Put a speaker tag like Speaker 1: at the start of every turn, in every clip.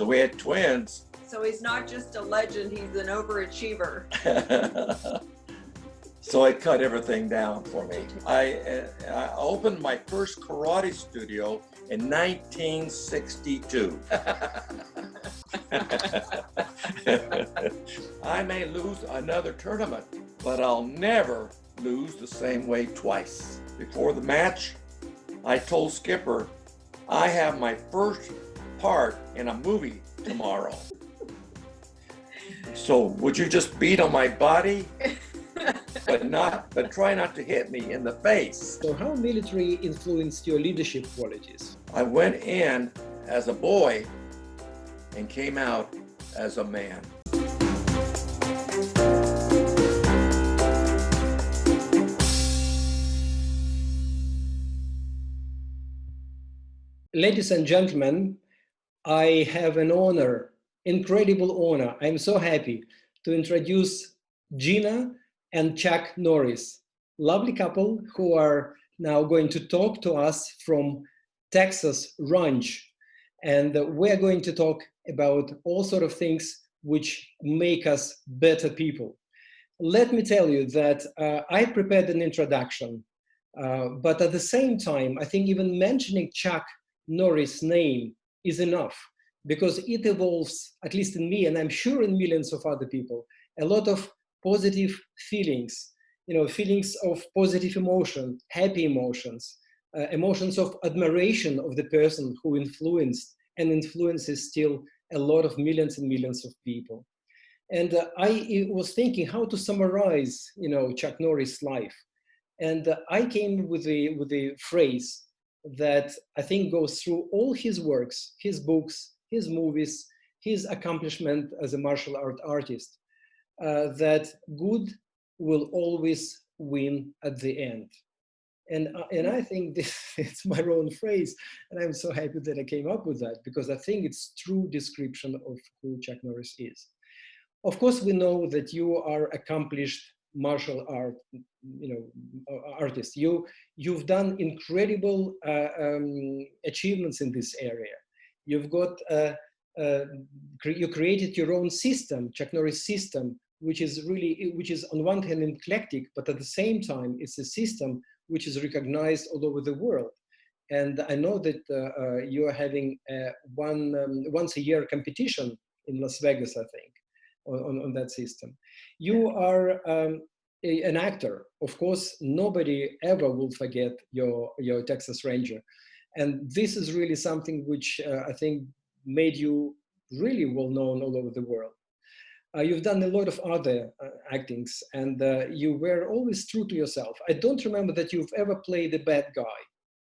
Speaker 1: So we had twins.
Speaker 2: So he's not just a legend, he's an overachiever.
Speaker 1: So I cut everything down for me. I opened my first karate studio in 1962. I may lose another tournament, but I'll never lose the same way twice. Before the match, I told Skipper, I have my first part in a movie tomorrow. So would you just beat on my body? but try not to hit me in the face.
Speaker 3: So how military influenced your leadership qualities?
Speaker 1: I went in as a boy and came out as a man.
Speaker 3: Ladies and gentlemen, I have an honor, incredible honor. I'm so happy to introduce Gina and Chuck Norris, lovely couple who are now going to talk to us from Texas Ranch. And we're going to talk about all sort of things which make us better people. Let me tell you that I prepared an introduction, but at the same time, I think even mentioning Chuck Norris' name is enough, because it evolves, at least in me, and I'm sure in millions of other people, a lot of positive feelings, feelings of positive emotion, happy emotions, emotions of admiration of the person who influenced and influences still a lot of millions and millions of people. And I was thinking how to summarize, Chuck Norris' life. And I came with the phrase that I think goes through all his works, his books, his movies, his accomplishment as a martial art artist, that good will always win at the end. And I think this it's my own phrase, and I'm so happy that I came up with that, because I think it's true description of who Chuck Norris is. Of course, we know that you are accomplished martial art, artist. You've done incredible achievements in this area. You've got you created your own system, Chuck Norris system, which is on one hand eclectic, but at the same time, it's a system which is recognized all over the world. And I know that you are having once a year competition in Las Vegas, I think, on that system. You are an actor. Of course, nobody ever will forget your Texas Ranger. And this is really something which I think made you really well known all over the world. You've done a lot of other actings, and you were always true to yourself. I don't remember that you've ever played a bad guy.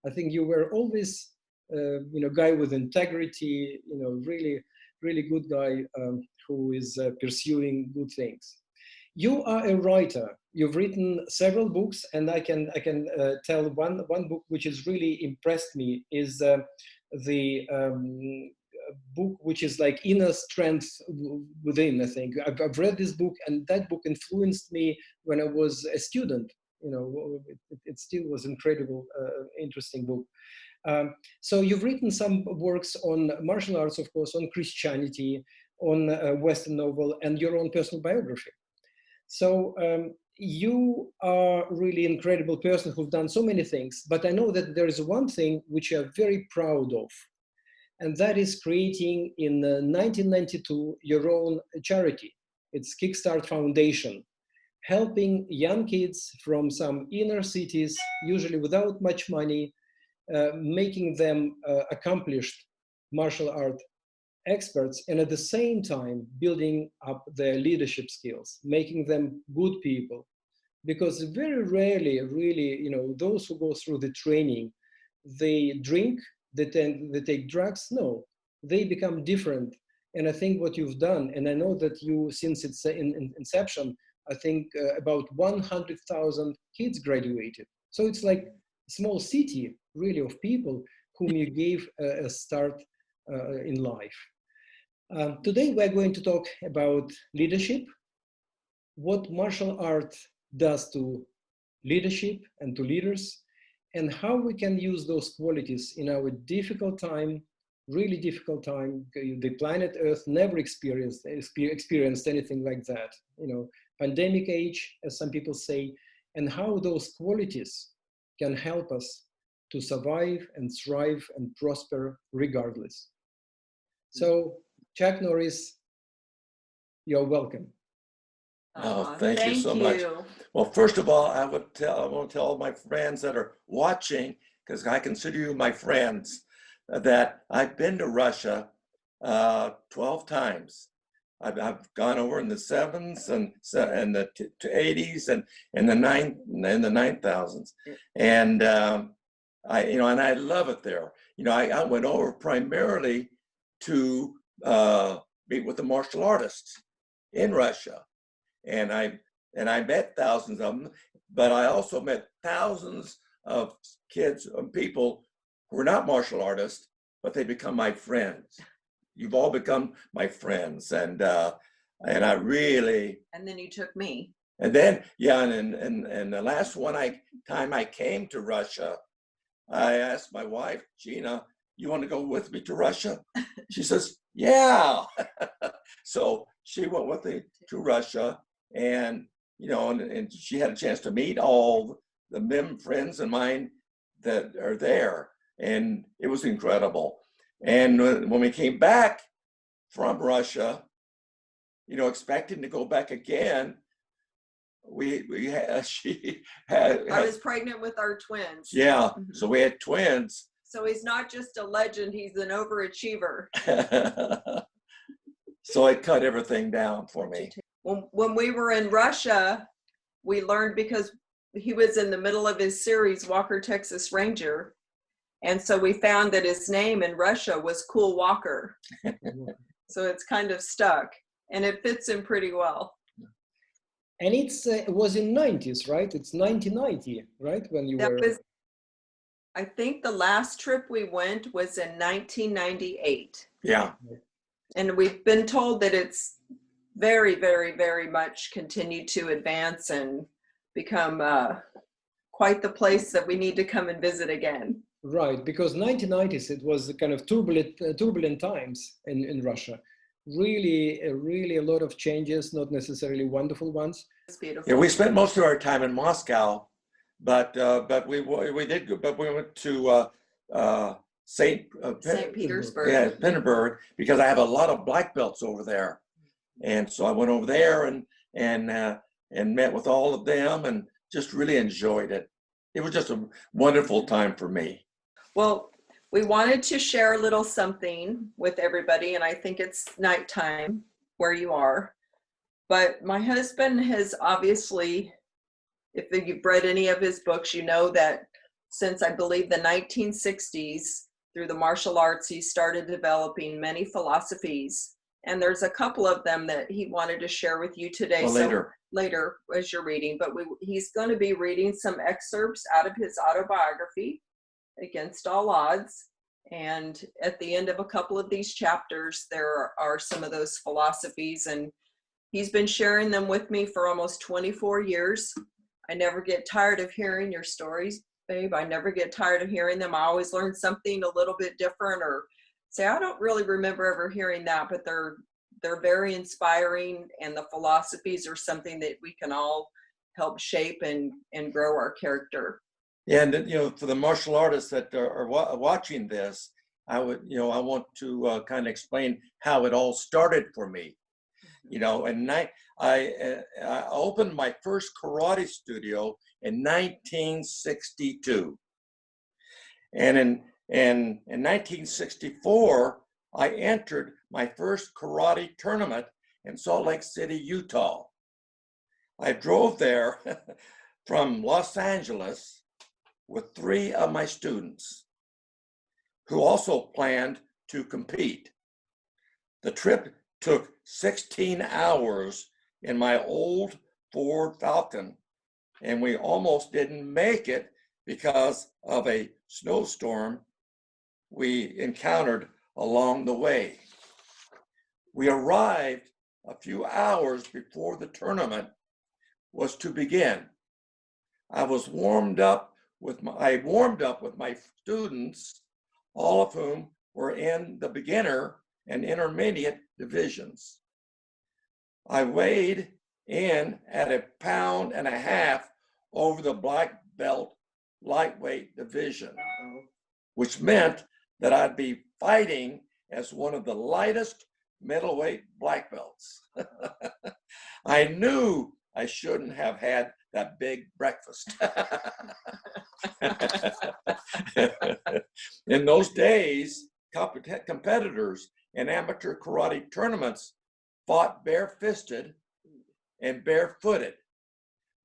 Speaker 3: I think you were always, guy with integrity, really, really good guy who is pursuing good things. You are a writer. You've written several books, and I can tell one book which has really impressed me is the book which is like Inner Strength Within. I think I've read this book, and that book influenced me when I was a student. It still was incredible, interesting book. So you've written some works on martial arts, of course, on Christianity, on Western novel, and your own personal biography. So you are really an incredible person who've done so many things, but I know that there is one thing which you are very proud of, and that is creating in 1992 your own charity. It's KickStart Foundation, helping young kids from some inner cities, usually without much money, making them accomplished martial art experts, and at the same time building up their leadership skills, making them good people. Because very rarely, really, those who go through the training, they drink, they take drugs. No, they become different. And I think what you've done, and I know that you, since it's in inception, I think about 100,000 kids graduated. So it's like a small city, really, of people whom you gave a start in life. Today, we're going to talk about leadership, what martial art does to leadership and to leaders, and how we can use those qualities in our difficult time really difficult time. The planet Earth never experienced anything like that. Pandemic age, as some people say, and how those qualities can help us to survive and thrive and prosper regardless. So, Chuck Norris, you're welcome.
Speaker 1: Oh, thank you so much. Well, first of all, I want to tell all my friends that are watching, because I consider you my friends, that I've been to Russia 12 times. I've gone over in the 7s and the 80s and in the 9,000s, and I love it there. I went over primarily to meet with the martial artists in Russia, and I met thousands of them, but I also met thousands of kids and people who are not martial artists, but they become my friends. You've all become my friends, and I really.
Speaker 2: And then you took me.
Speaker 1: And then and the last time I came to Russia, I asked my wife, Gina, you want to go with me to Russia? She says, yeah. So she went with me to Russia, and and she had a chance to meet all the friends of mine that are there, and it was incredible. And when we came back from Russia, expecting to go back again, she had.
Speaker 2: I was pregnant with our twins.
Speaker 1: Yeah, so we had twins.
Speaker 2: So he's not just a legend; he's an overachiever.
Speaker 1: So it cut everything down for me.
Speaker 2: When we were in Russia, we learned, because he was in the middle of his series, Walker, Texas Ranger. And so we found that his name in Russia was Cool Walker. So it's kind of stuck, and it fits him pretty well.
Speaker 3: And it was in 90s, right? It's 1990, right? When you were.
Speaker 2: I think the last trip we went was in 1998.
Speaker 1: Yeah.
Speaker 2: And we've been told that it's very, very, very much continued to advance and become quite the place that we need to come and visit again.
Speaker 3: Right, because 1990s, it was kind of turbulent times in Russia. Really a lot of changes, not necessarily wonderful ones.
Speaker 2: It's beautiful.
Speaker 1: Yeah, we spent most of our time in Moscow, but we did go, but we went to St.
Speaker 2: Petersburg.
Speaker 1: Yeah, Petersburg, because I have a lot of black belts over there, and so I went over there and met with all of them and just really enjoyed it. It was just a wonderful time for me.
Speaker 2: Well, we wanted to share a little something with everybody, and I think it's nighttime where you are. But my husband has obviously, if you've read any of his books, you know that since I believe the 1960s, through the martial arts, he started developing many philosophies. And there's a couple of them that he wanted to share with you today.
Speaker 1: Well,
Speaker 2: later as you're reading, but he's going to be reading some excerpts out of his autobiography, Against All Odds. And at the end of a couple of these chapters, there are some of those philosophies, and he's been sharing them with me for almost 24 years. I never get tired of hearing your stories, babe. I never get tired of hearing them. I always learn something a little bit different, or say, I don't really remember ever hearing that, but they're very inspiring, and the philosophies are something that we can all help shape and grow our character.
Speaker 1: Yeah, and for the martial artists that are watching this, I want to kind of explain how it all started for me. And I opened my first karate studio in 1962, and in 1964 I entered my first karate tournament in Salt Lake City, Utah. I drove there from Los Angeles with 3 of my students who also planned to compete. The trip took 16 hours in my old Ford Falcon, and we almost didn't make it because of a snowstorm we encountered along the way. We arrived a few hours before the tournament was to begin. I warmed up with my students, all of whom were in the beginner and intermediate divisions. I weighed in at 1.5 pounds over the black belt lightweight division, which meant that I'd be fighting as one of the lightest middleweight black belts. I knew I shouldn't have had that big breakfast. In those days, competitors in amateur karate tournaments fought bare-fisted and barefooted.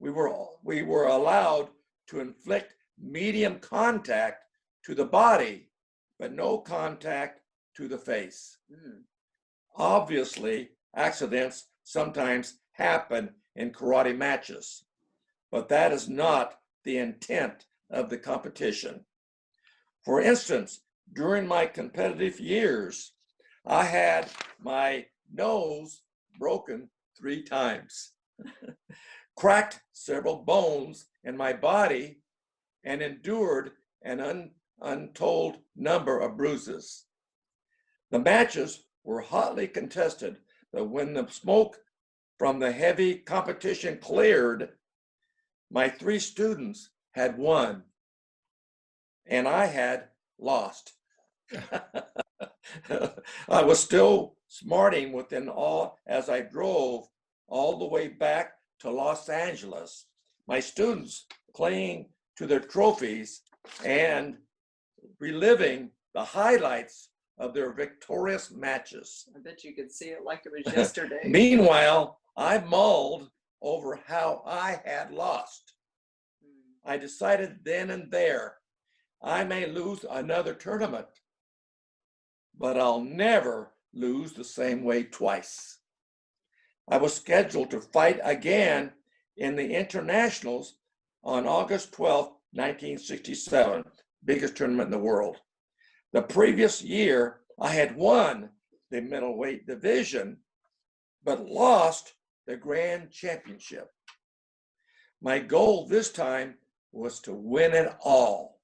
Speaker 1: We were allowed to inflict medium contact to the body, but no contact to the face. Obviously, accidents sometimes happen in karate matches, but that is not the intent of the competition. For instance, during my competitive years, I had my nose broken 3 times, cracked several bones in my body, and endured an untold number of bruises. The matches were hotly contested, but when the smoke from the heavy competition cleared, my 3 students had won, and I had lost. I was still smarting within all as I drove all the way back to Los Angeles, my students clinging to their trophies and reliving the highlights of their victorious matches.
Speaker 2: I bet you could see it like it was yesterday.
Speaker 1: Meanwhile, I mulled over how I had lost. I decided then and there, I may lose another tournament, but I'll never lose the same way twice. I was scheduled to fight again in the internationals on August 12, 1967, biggest tournament in the world. The previous year, I had won the middleweight division, but lost the grand championship. My goal this time was to win it all.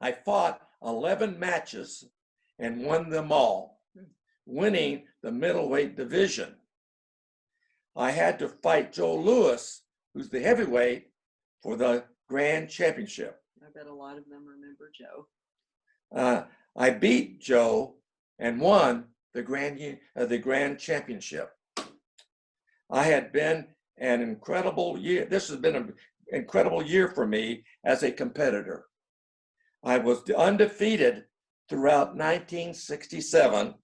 Speaker 1: I fought 11 matches and won them all, winning the middleweight division. I had to fight Joe Louis, who's the heavyweight, for the grand championship.
Speaker 2: I bet a lot of them remember Joe.
Speaker 1: I beat Joe and won the grand championship. I had been an incredible year. This has been an incredible year for me as a competitor. I was undefeated throughout 1967,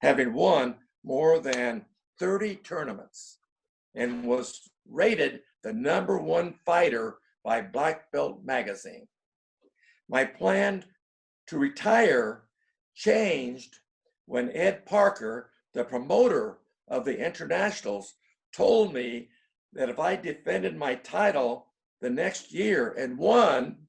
Speaker 1: having won more than 30 tournaments, and was rated the #1 fighter by Black Belt magazine. My plan to retire changed when Ed Parker, the promoter of the internationals, told me that if I defended my title the next year and won,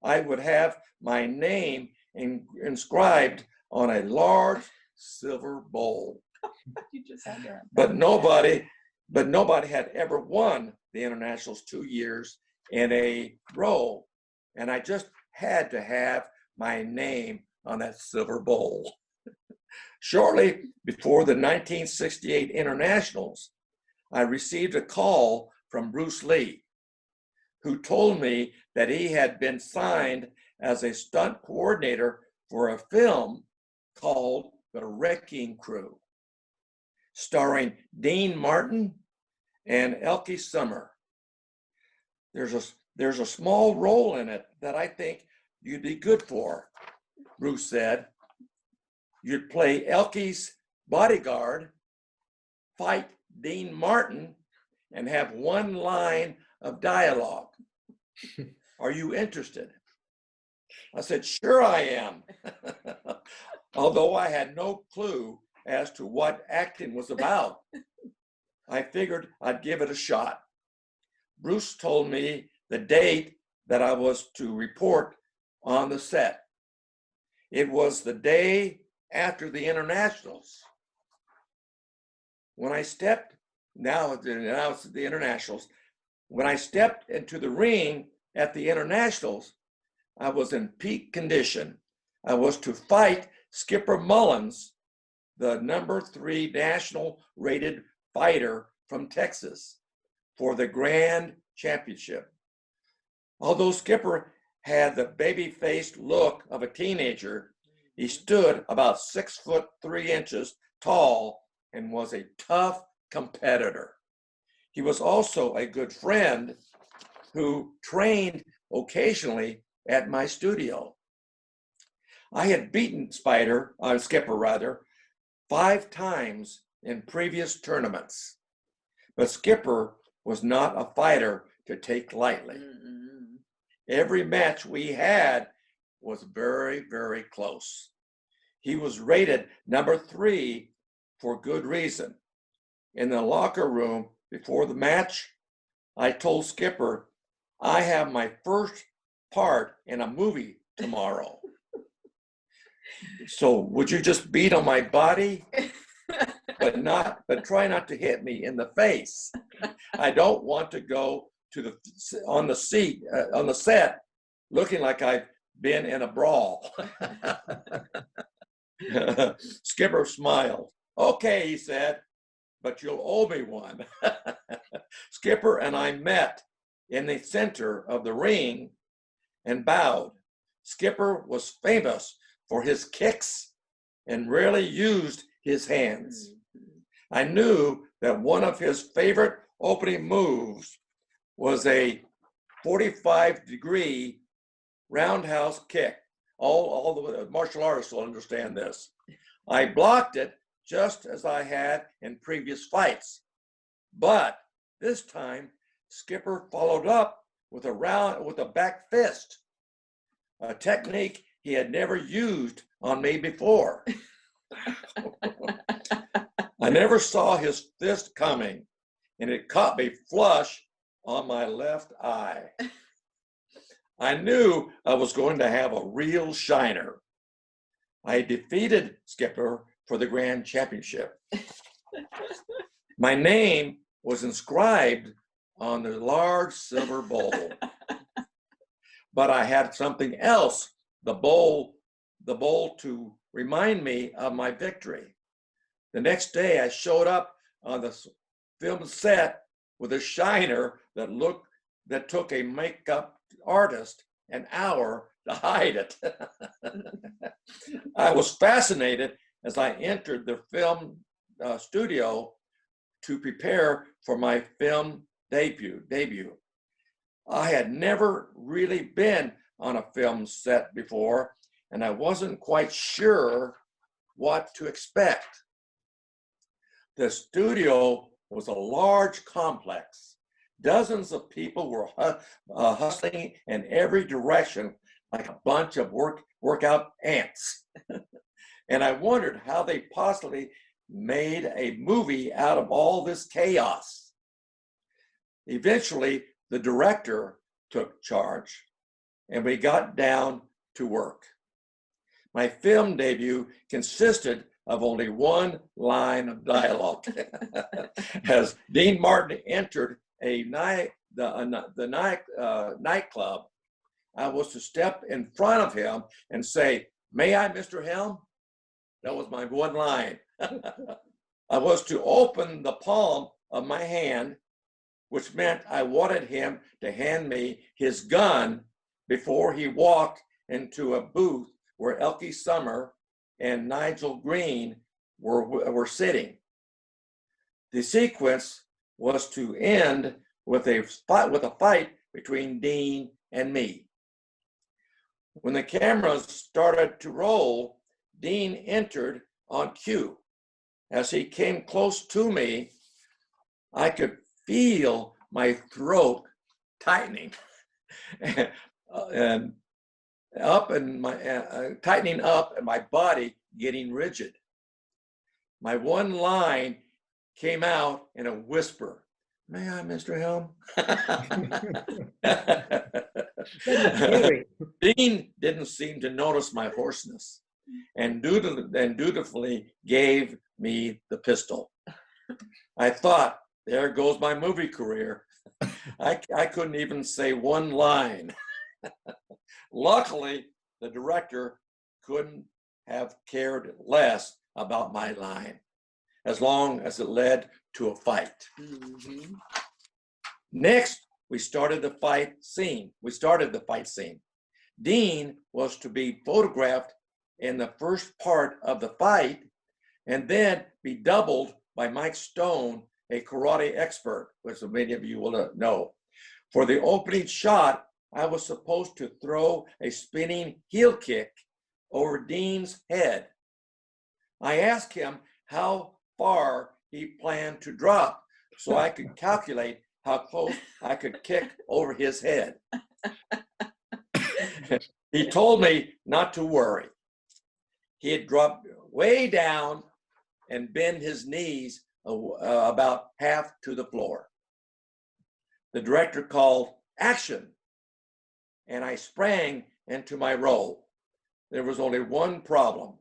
Speaker 1: I would have my name inscribed on a large silver bowl.
Speaker 2: You just had that.
Speaker 1: But nobody had ever won the internationals 2 years in a row, and I just had to have my name on that silver bowl. Shortly before the 1968 internationals, I received a call from Bruce Lee, who told me that he had been signed as a stunt coordinator for a film called The Wrecking Crew, starring Dean Martin and Elke Summer. There's a small role in it that I think you'd be good for, Bruce said. You'd play Elke's bodyguard, fight Dean Martin, and have 1 line of dialogue. Are you interested? I said, sure I am. Although I had no clue as to what acting was about, I figured I'd give it a shot. Bruce told me the date that I was to report on the set. It was the day after the internationals. When I stepped, now it's the internationals. When I stepped into the ring at the internationals, I was in peak condition. I was to fight Skipper Mullins, the #3 national rated fighter from Texas, for the grand championship. Although Skipper had the baby-faced look of a teenager, he stood about 6'3" tall and was a tough competitor. He was also a good friend who trained occasionally at my studio. I had beaten Skipper 5 times in previous tournaments, but Skipper was not a fighter to take lightly. Mm-hmm. Every match we had was very, very close. He was rated #3 for good reason. In the locker room before the match, I told Skipper, I have my first part in a movie tomorrow. So would you just beat on my body, but try not to hit me in the face. I don't want to go to on the set looking like I've been in a brawl. Skipper smiled. Okay, he said, but you'll owe me one. Skipper and I met in the center of the ring and bowed. Skipper was famous for his kicks and rarely used his hands. I knew that one of his favorite opening moves was a 45-degree roundhouse kick. All the martial artists will understand this. I blocked it just as I had in previous fights. But this time, Skipper followed up with a back fist, a technique he had never used on me before. I never saw his fist coming, and it caught me flush on my left eye. I knew I was going to have a real shiner. I defeated Skipper for the grand championship. My name was inscribed on the large silver bowl, but I had something else, the bowl to remind me of my victory. The next day I showed up on the film set with a shiner that took a makeup artist an hour to hide it. I was fascinated as I entered the film studio to prepare for my film debut. I had never really been on a film set before, and I wasn't quite sure what to expect. The studio was a large complex. Dozens of people were hustling in every direction like a bunch of workout ants. And I wondered how they possibly made a movie out of all this chaos. Eventually, the director took charge, and we got down to work. My film debut consisted of only one line of dialogue. As Dean Martin entered the nightclub, I was to step in front of him and say, "May I, Mr. Helm?" That was my one line. I was to open the palm of my hand, which meant I wanted him to hand me his gun before he walked into a booth where Elkie Summer and Nigel Green were sitting. The sequence was to end with a fight between Dean and me. When the cameras started to roll, Dean entered on cue. As he came close to me, I could feel my throat tightening and tightening up and my body getting rigid. My one line came out in a whisper, "May I, Mr. Helm?" Dean didn't seem to notice my hoarseness and dutifully gave me the pistol. I thought, there goes my movie career. I couldn't even say one line. Luckily, the director couldn't have cared less about my line, as long as it led to a fight.
Speaker 2: Mhm.
Speaker 1: Next, we started the fight scene. Dean was to be photographed in the first part of the fight and then be doubled by Mike Stone, a karate expert, which many of you will know. For the opening shot, I was supposed to throw a spinning heel kick over Dean's head. I asked him how far he planned to drop so I could calculate how close I could kick over his head. He told me not to worry. He had dropped way down and bent his knees about half to the floor. The director called action, and I sprang into my role. There was only one problem.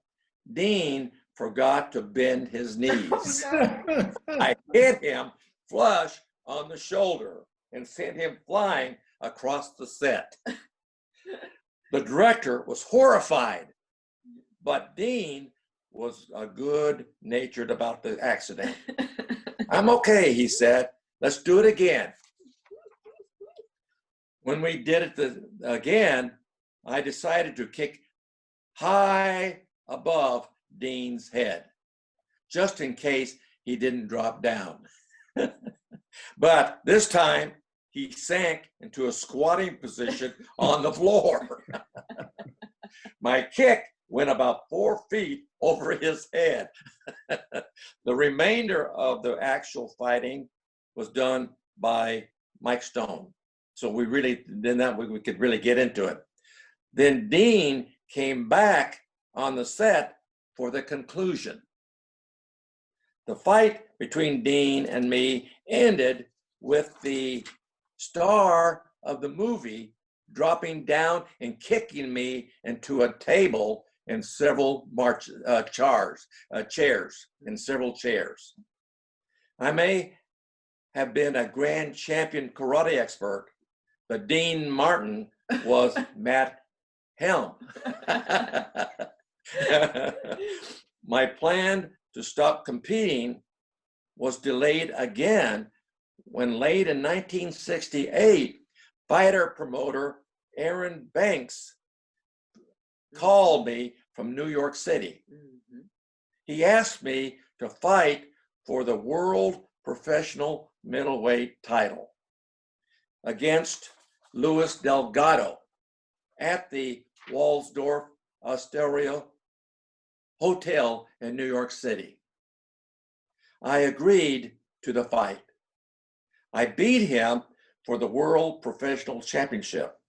Speaker 1: Dean forgot to bend his knees. I hit him flush on the shoulder and sent him flying across the set. The director was horrified, but Dean was good-natured about the accident. I'm okay, he said. Let's do it again. When we did it again, I decided to kick high above Dean's head, just in case he didn't drop down. But this time, he sank into a squatting position on the floor. My kick went about 4 feet over his head. The remainder of the actual fighting was done by Mike Stone. So we could really get into it. Then Dean came back on the set for the conclusion. The fight between Dean and me ended with the star of the movie dropping down and kicking me into a table and several chairs. I may have been a grand champion karate expert, but Dean Martin was Matt Helm. My plan to stop competing was delayed again when late in 1968, fighter promoter Aaron Banks called me from New York City.
Speaker 2: Mhm.
Speaker 1: He asked me to fight for the world professional middleweight title against Luis Delgado at the Waldorf Astoria Hotel in New York City. I agreed to the fight. I beat him for the World Professional Championship.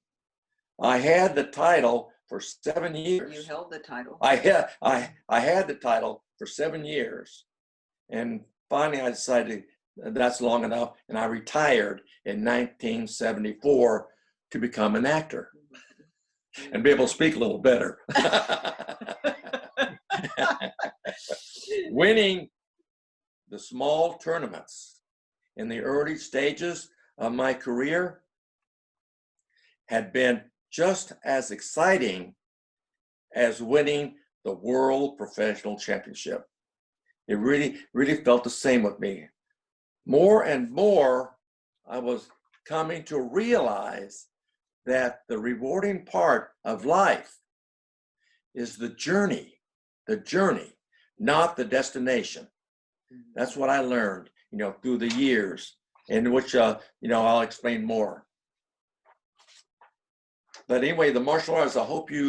Speaker 1: I had the title for 7 years.
Speaker 2: You held the title.
Speaker 1: I had the title for 7 years. And finally I decided that's long enough, and I retired in 1974 to become an actor and be able to speak a little better. Winning the small tournaments in the early stages of my career had been just as exciting as winning the World Professional Championship. It really felt the same with me. More and more, I was coming to realize that the rewarding part of life is the journey, not the destination. That's what I learned, through the years, in which, I'll explain more. But anyway, the martial arts, I hope you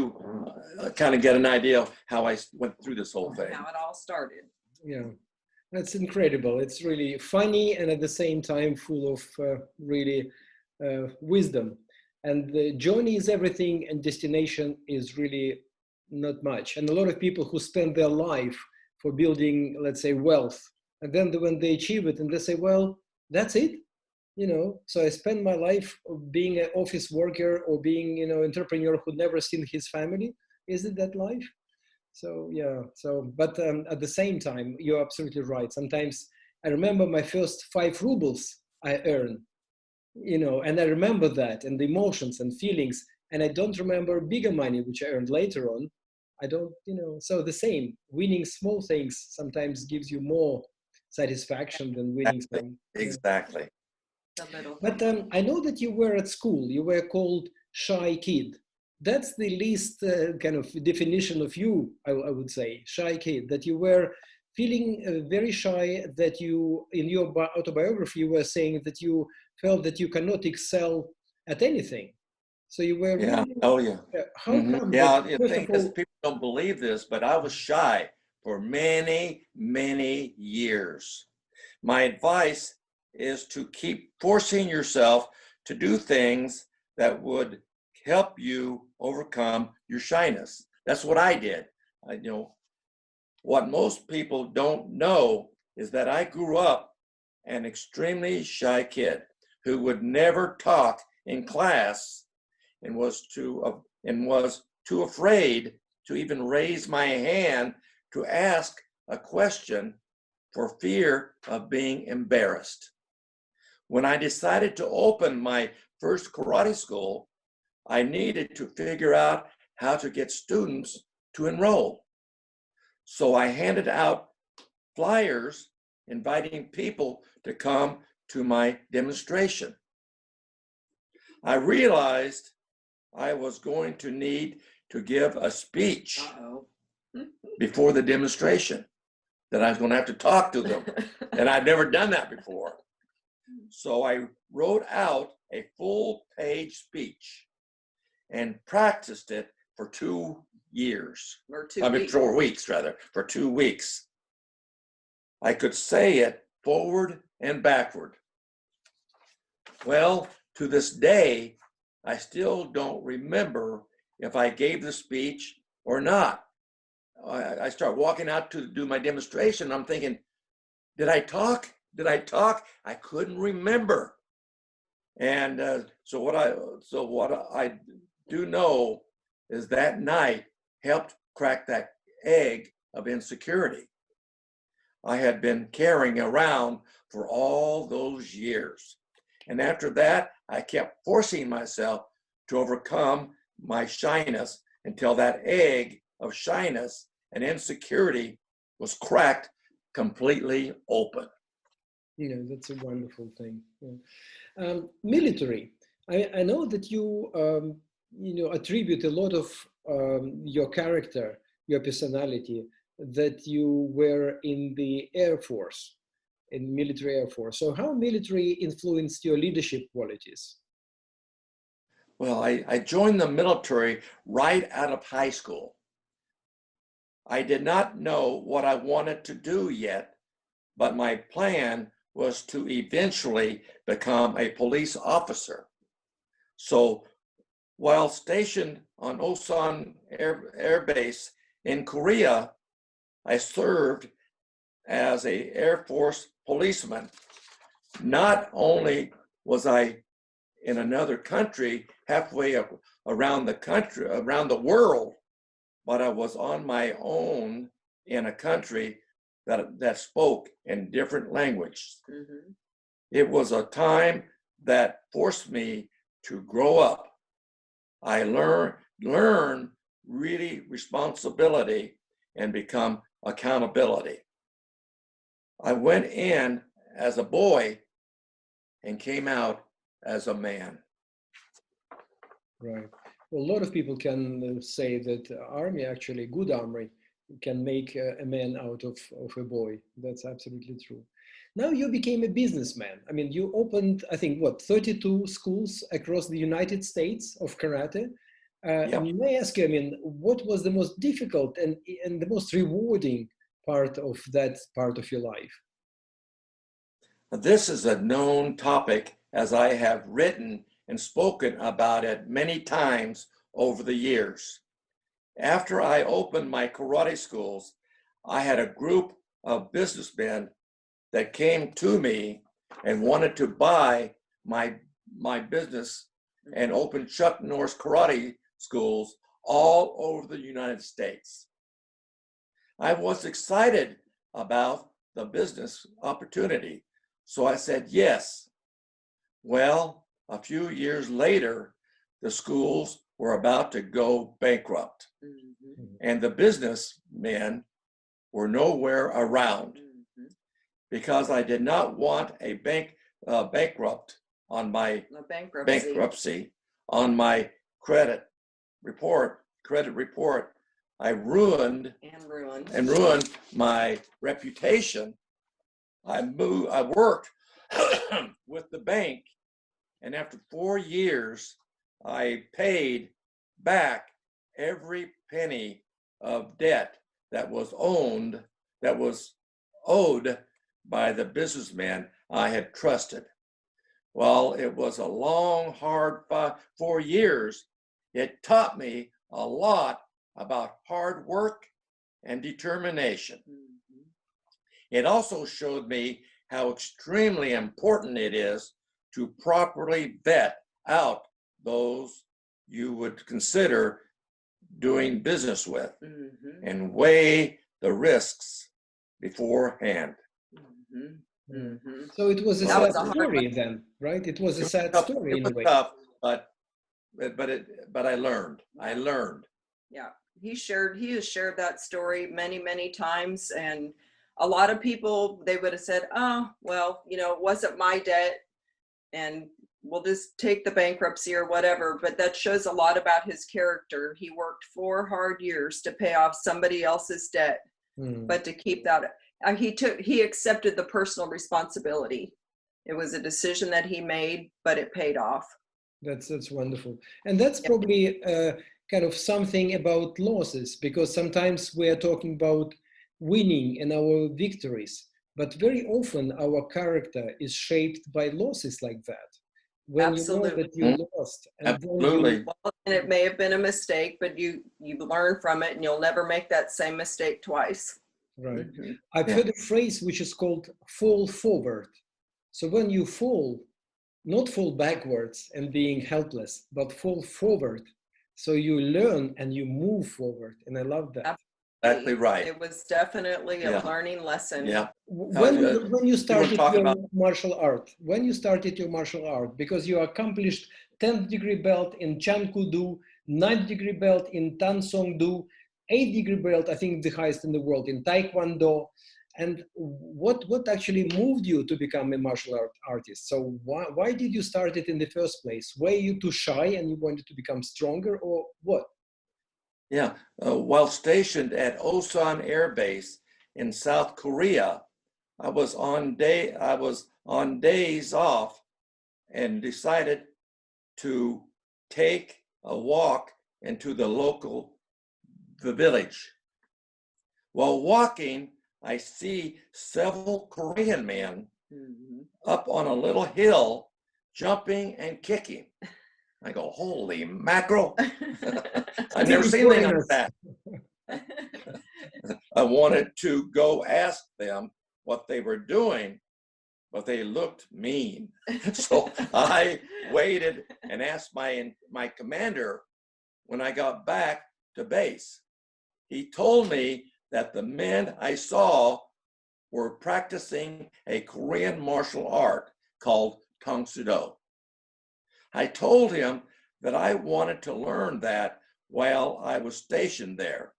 Speaker 1: kind of get an idea of how I went through this whole thing.
Speaker 2: How it all started.
Speaker 3: Yeah, that's incredible. It's really funny and at the same time full of really wisdom. And the journey is everything and destination is really not much. And a lot of people who spend their life for building, let's say, wealth, and then when they achieve it and they say, well, that's it. So I spend my life being an office worker or being, entrepreneur who never seen his family. Is it that life? So, yeah. But at the same time, you're absolutely right. Sometimes I remember my first 5 rubles I earned, and I remember that and the emotions and feelings. And I don't remember bigger money, which I earned later on. I don't, so the same, winning small things sometimes gives you more satisfaction than winning some.
Speaker 1: Exactly.
Speaker 2: The middle.
Speaker 3: But I know that you were at school, you were called shy kid. That's the least kind of definition of you, I would say, shy kid, that you were feeling very shy, that you, in your autobiography, you were saying that you felt that you cannot excel at anything. So you were
Speaker 1: Yeah.
Speaker 3: really,
Speaker 1: Oh, yeah.
Speaker 3: how come
Speaker 1: Yeah,
Speaker 3: that,
Speaker 1: the
Speaker 3: first
Speaker 1: thing
Speaker 3: of
Speaker 1: is,
Speaker 3: all,
Speaker 1: people don't believe this, but I was shy for many, many years. My advice is to keep forcing yourself to do things that would help you overcome your shyness. That's what I did. What most people don't know is that I grew up an extremely shy kid who would never talk in class and was too afraid to even raise my hand to ask a question for fear of being embarrassed. When I decided to open my first karate school, I needed to figure out how to get students to enroll. So I handed out flyers inviting people to come to my demonstration. I realized I was going to need to give a speech before the demonstration, that I was going to have to talk to them. And I'd never done that before. So I wrote out a full-page speech and practiced it for 2 years.
Speaker 2: Or 2
Speaker 1: I mean,
Speaker 2: weeks.
Speaker 1: 4 weeks rather, for 2 weeks. I could say it forward and backward. Well, to this day, I still don't remember if I gave the speech or not. I start walking out to do my demonstration. I'm thinking, did I talk? Did I talk? I couldn't remember. And so what I do know is that night helped crack that egg of insecurity I had been carrying around for all those years. And after that, I kept forcing myself to overcome my shyness until that egg of shyness and insecurity was cracked completely open.
Speaker 3: That's a wonderful thing. Yeah. Military. I know that you, attribute a lot of your character, your personality, that you were in the Air Force, in military Air Force. So how military influenced your leadership qualities?
Speaker 1: Well, I joined the military right out of high school. I did not know what I wanted to do yet, but my plan was to eventually become a police officer. So while stationed on Osan Air Base in Korea, I served as an Air Force policeman. Not only was I in another country, halfway around the world, but I was on my own in a country that spoke in different languages. Mm-hmm. It was a time that forced me to grow up. I learn really responsibility and become accountability. I went in as a boy and came out as a man.
Speaker 3: Right. Well, a lot of people can say that army, actually, good army, can make a man out of a boy. That's absolutely true. Now you became a businessman. I mean, you opened, I think, 32 schools across the United States of karate.
Speaker 1: Yep.
Speaker 3: And you may ask you, I mean, what was the most difficult and the most rewarding part of that part of your life?
Speaker 1: This is a known topic, as I have written and spoken about it many times over the years. After I opened my karate schools, I had a group of businessmen that came to me and wanted to buy my business and open Chuck Norris karate schools all over the United States. I was excited about the business opportunity, so I said yes. Well, a few years later, the schools were about to go bankrupt. Mm-hmm. and the businessmen were nowhere around because I did not want a bankrupt on my bankruptcy on my credit report. I ruined my reputation. I worked with the bank, and after 4 years, I paid back every penny of debt that was owed by the businessmen I had trusted. Well, it was a long, hard 4 years. It taught me a lot about hard work and determination. It also showed me how extremely important it is to properly vet out those you would consider doing business with and weigh the risks beforehand.
Speaker 3: So it was a sad story then, right? It was a sad story in a way.
Speaker 1: Tough, but I learned.
Speaker 2: Yeah, he has shared that story many times, and a lot of people, they would have said, oh, well, you know, it wasn't my debt and we'll just take the bankruptcy or whatever. But that shows a lot about his character. He worked 4 hard years to pay off somebody else's debt, but to keep that, he accepted the personal responsibility. It was a decision that he made, but it paid off.
Speaker 3: That's wonderful. And that's probably kind of something about losses, because sometimes we are talking about winning and our victories, but very often our character is shaped by losses like that. When you know that you lost. And
Speaker 2: and it may have been a mistake, but you learn from it and you'll never make that same mistake twice.
Speaker 3: Right. I've heard a phrase which is called fall forward. So when you fall, not fall backwards and being helpless, but fall forward. So you learn and you move forward. And I love that.
Speaker 1: Exactly right.
Speaker 2: It was definitely a learning lesson.
Speaker 1: Yeah.
Speaker 3: When you started your martial art, because you accomplished 10th degree belt in Chun Kuk Do, 9th degree belt in Tan Song Do, 8th degree belt, I think the highest in the world, in Taekwondo. And what actually moved you to become a martial artist? So why did you start it in the first place? Were you too shy and you wanted to become stronger, or what?
Speaker 1: Yeah, while stationed at Osan Air Base in South Korea, I was on days off and decided to take a walk into the village. While walking, I see several Korean men up on a little hill jumping and kicking. I go, holy mackerel. I've never seen anything like that. I wanted to go ask them what they were doing, but they looked mean. So I waited and asked my commander when I got back to base. He told me that the men I saw were practicing a Korean martial art called Kung Do. I told him that I wanted to learn that while I was stationed there.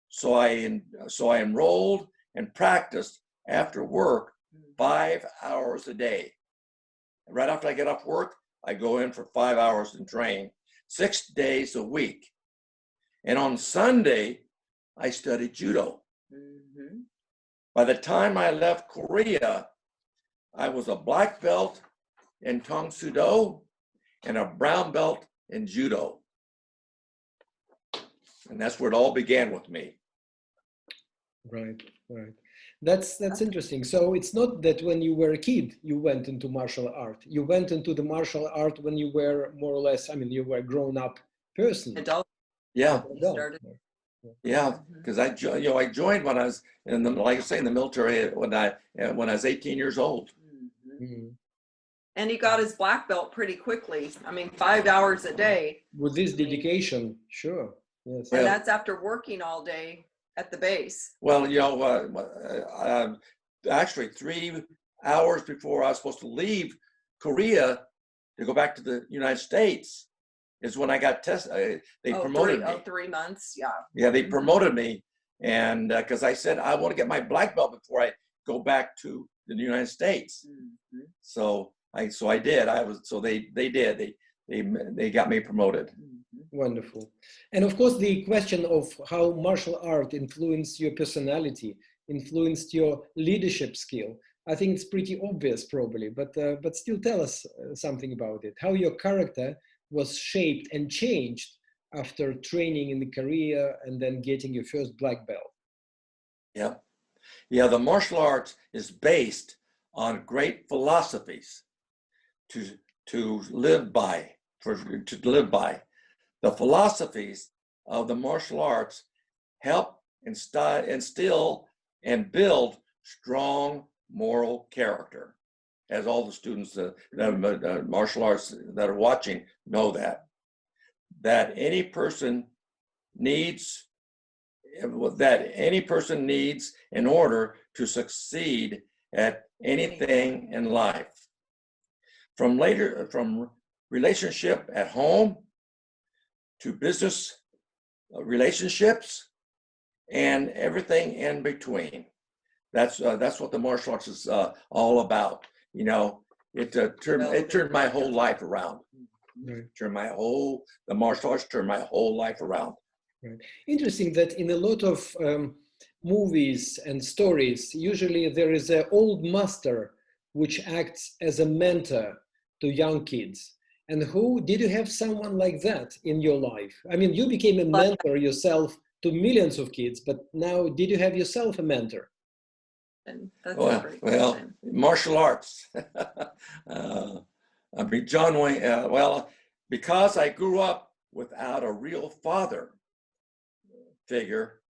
Speaker 1: So I enrolled and practiced after work 5 hours a day. Right after I get off work, I go in for 5 hours and train 6 days a week. And on Sunday, I studied judo. By the time I left Korea, I was a black belt in Kung Do and a brown belt in judo. And that's where it all began with me.
Speaker 3: Right. That's interesting. So it's not that when you were a kid, you went into martial art. You went into the martial art when you were more or less, you were a grown-up person.
Speaker 2: Adult.
Speaker 1: Yeah.
Speaker 2: Started.
Speaker 1: Yeah, because I joined when I was in the military when I was 18 years old.
Speaker 2: And he got his black belt pretty quickly. 5 hours a day.
Speaker 3: With this dedication, sure. Yes.
Speaker 2: And that's after working all day at the base.
Speaker 1: Well, actually 3 hours before I was supposed to leave Korea to go back to the United States, is when I got tested. They promoted me.
Speaker 2: 3 months, yeah.
Speaker 1: Yeah, they promoted me, and because I said I want to get my black belt before I go back to the United States.
Speaker 2: Mhm.
Speaker 1: So I did. They got me promoted.
Speaker 3: Wonderful. And of course, the question of how martial art influenced your personality, influenced your leadership skill, I think it's pretty obvious probably, but still tell us something about it, how your character was shaped and changed after training in the career and then getting your first black belt.
Speaker 1: Yeah. Yeah, the martial arts is based on great philosophies to live by, to live by. The philosophies of the martial arts help instill and build strong moral character, as all the students martial arts that are watching know that any person needs in order to succeed at anything in life, from relationship at home to business relationships and everything in between. That's what the martial arts is all about. You know, it turned my whole life around.
Speaker 3: Right.
Speaker 1: The martial arts turned my whole life around.
Speaker 3: Right. Interesting that in a lot of movies and stories, usually there is an old master which acts as a mentor to young kids. And did you have someone like that in your life? I mean, you became a mentor yourself to millions of kids, but now did you have yourself a mentor?
Speaker 2: And that's a great question.
Speaker 1: Martial arts. I mean, John Wayne, because I grew up without a real father figure,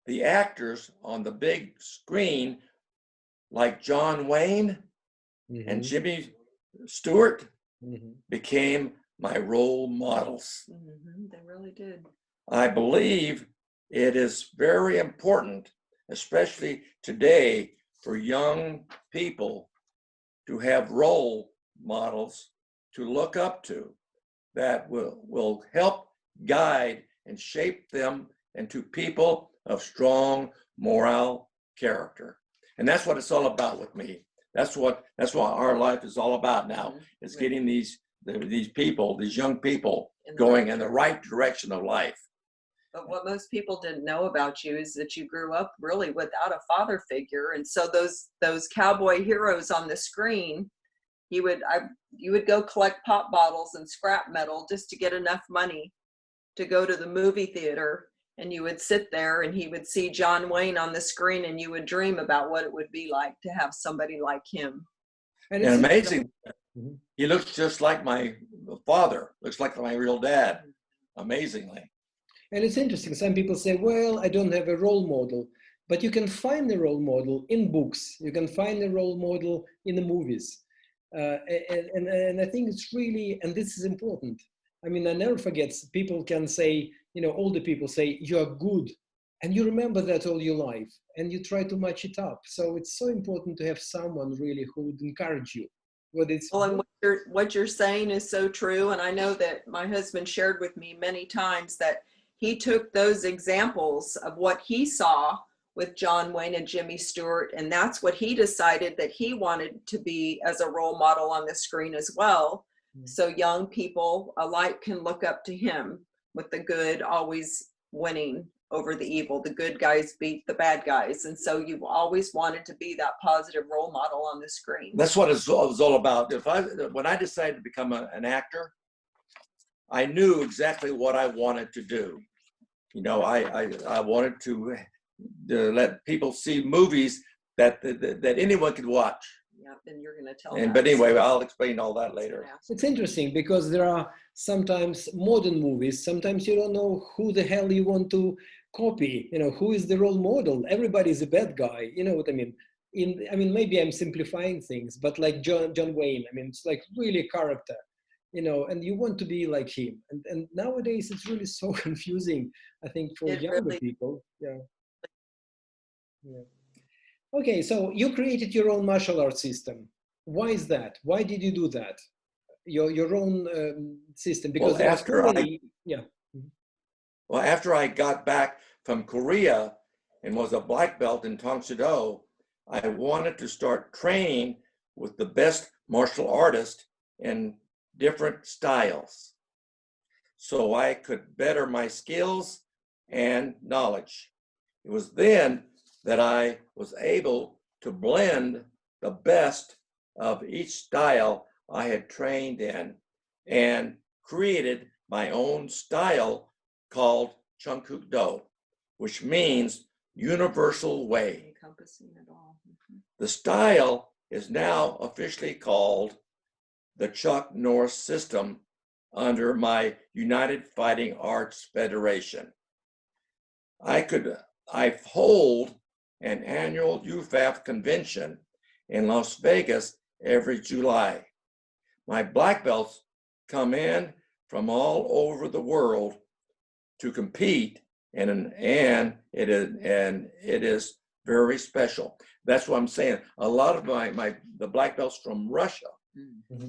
Speaker 1: the actors on the big screen, like John Wayne and Jimmy Stewart, became my role models.
Speaker 2: They really did.
Speaker 1: I believe it is very important, especially today, for young people to have role models to look up to that will help guide and shape them into people of strong moral character. And that's what it's all about with me. That's what our life is all about now, is getting these people, these young people, going in the right direction of life.
Speaker 2: But what most people didn't know about you is that you grew up really without a father figure. And so those cowboy heroes on the screen, you would go collect pop bottles and scrap metal just to get enough money to go to the movie theater. And you would sit there and he would see John Wayne on the screen and you would dream about what it would be like to have somebody like him.
Speaker 1: And amazing. He looks just like my father, looks like my real dad, amazingly.
Speaker 3: And it's interesting. Some people say, well, I don't have a role model, but you can find a role model in books. You can find a role model in the movies. And I think it's really, and this is important. I mean, I never forget, people can say, older people say, you're good. And you remember that all your life and you try to match it up. So it's so important to have someone really who would encourage you.
Speaker 2: And what you're saying is so true. And I know that my husband shared with me many times that he took those examples of what he saw with John Wayne and Jimmy Stewart, and that's what he decided that he wanted to be as a role model on the screen as well. So young people alike can look up to him, with the good always winning over the evil. The good guys beat the bad guys. And so you've always wanted to be that positive role model on the screen.
Speaker 1: That's what it was all about. When I decided to become an actor, I knew exactly what I wanted to do. I wanted to let people see movies that anyone could watch.
Speaker 2: Yeah, and you're going to tell
Speaker 1: But anyway, I'll explain all that later.
Speaker 3: It's interesting because there are sometimes modern movies. Sometimes you don't know who the hell you want to copy. Who is the role model? Everybody's a bad guy. You know what I mean? Maybe I'm simplifying things, but like John Wayne, it's like really a character. And you want to be like him. And nowadays it's really so confusing, I think, for younger people. Yeah. Okay, so you created your own martial arts system. Why is that? Why did you do that? your own system? Because
Speaker 1: Well,
Speaker 3: there are so many. Yeah.
Speaker 1: Well, after I got back from Korea and was a black belt in Chun Kuk Do, I wanted to start training with the best martial artists in different styles, so I could better my skills and knowledge. It was then that I was able to blend the best of each style I had trained in and created my own style called Chun Kuk Do, which means universal way.
Speaker 2: Encompassing it all.
Speaker 1: The style is now officially called the Chuck Norris system under my United Fighting Arts Federation. I hold an annual UFAF convention in Las Vegas every July. My black belts come in from all over the world to compete, and it is very special. That's what I'm saying. A lot of the black belts from Russia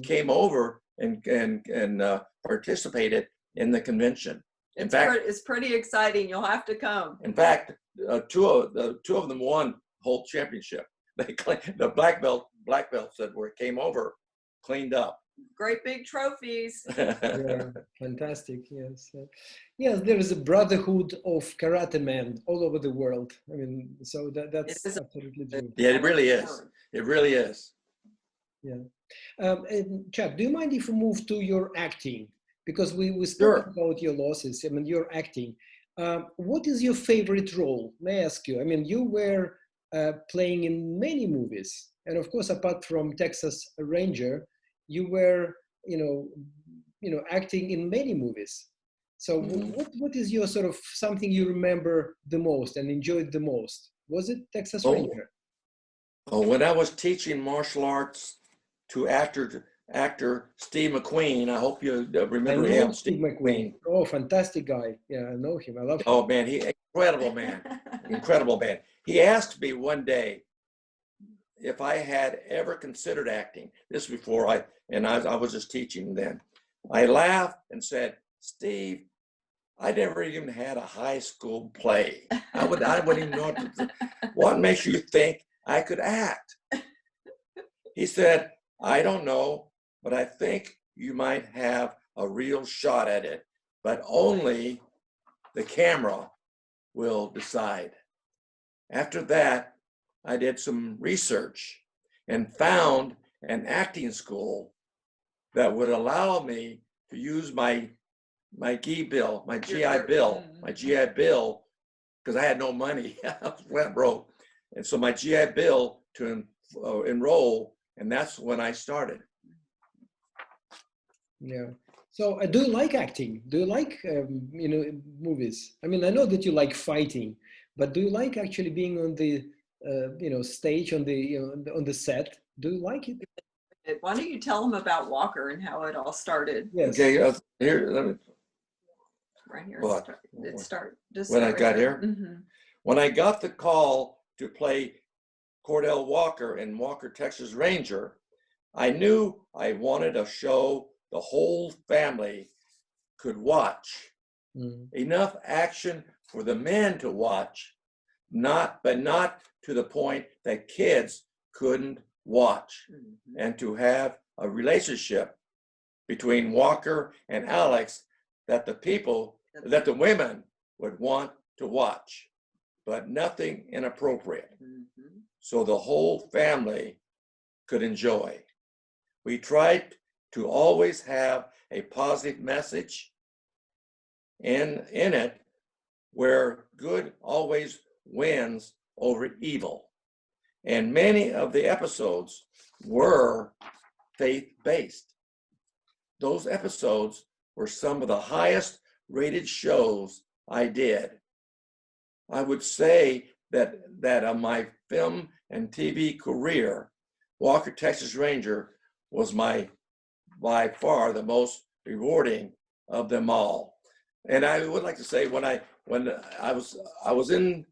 Speaker 1: came over and participated in the convention. In fact,
Speaker 2: it's pretty exciting. You'll have to come.
Speaker 1: In fact, two of them won whole championship. The black belts that came over cleaned up.
Speaker 2: Great big trophies.
Speaker 3: Yeah, fantastic. Yes, yes. There is a brotherhood of karate men all over the world. I mean, so that's absolutely true.
Speaker 1: Yeah, it really is. It really is.
Speaker 3: Yeah. And Chuck, do you mind if we move to your acting? Because we
Speaker 1: Sure.
Speaker 3: spoke about your losses. I mean, your acting. What is your favorite role? May I ask you? I mean, you were playing in many movies, and of course, apart from Texas Ranger, you were, acting in many movies. So, what is your sort of something you remember the most and enjoyed the most? Was it Texas Ranger?
Speaker 1: Oh, when I was teaching martial arts to actor Steve McQueen, I hope you remember him.
Speaker 3: Steve McQueen. Oh, fantastic guy. Yeah, I know him. I love him.
Speaker 1: Oh man, incredible man. Incredible man. He asked me one day if I had ever considered acting. This before I was just teaching then. I laughed and said, Steve, I never even had a high school play. I wouldn't even know what makes you think I could act? He said, I don't know, but I think you might have a real shot at it, but only the camera will decide. After that, I did some research and found an acting school that would allow me to use my GI Bill, because I had no money. I went broke. And so my GI Bill to enroll, and that's when I started.
Speaker 3: Yeah. So do you like acting? Do you like, movies? I mean, I know that you like fighting, but do you like actually being on the, stage, on the, on the set? Do you like it?
Speaker 2: Why don't you tell them about Walker and how it all started?
Speaker 3: Yes.
Speaker 1: Okay, here, let me.
Speaker 2: Right here.
Speaker 1: What?
Speaker 2: When
Speaker 1: I got here?
Speaker 2: Mm-hmm.
Speaker 1: When I got the call to play Cordell Walker in Walker, Texas Ranger, I knew I wanted a show the whole family could watch. Enough action for the men to watch, but not to the point that kids couldn't watch, and to have a relationship between Walker and Alex that the women would want to watch, but nothing inappropriate. So the whole family could enjoy. We tried to always have a positive message in it, where good always wins over evil. And many of the episodes were faith-based. Those episodes were some of the highest rated shows I did. I would say that on my film and TV career, Walker, Texas Ranger was by far the most rewarding of them all. And I would like to say when I was in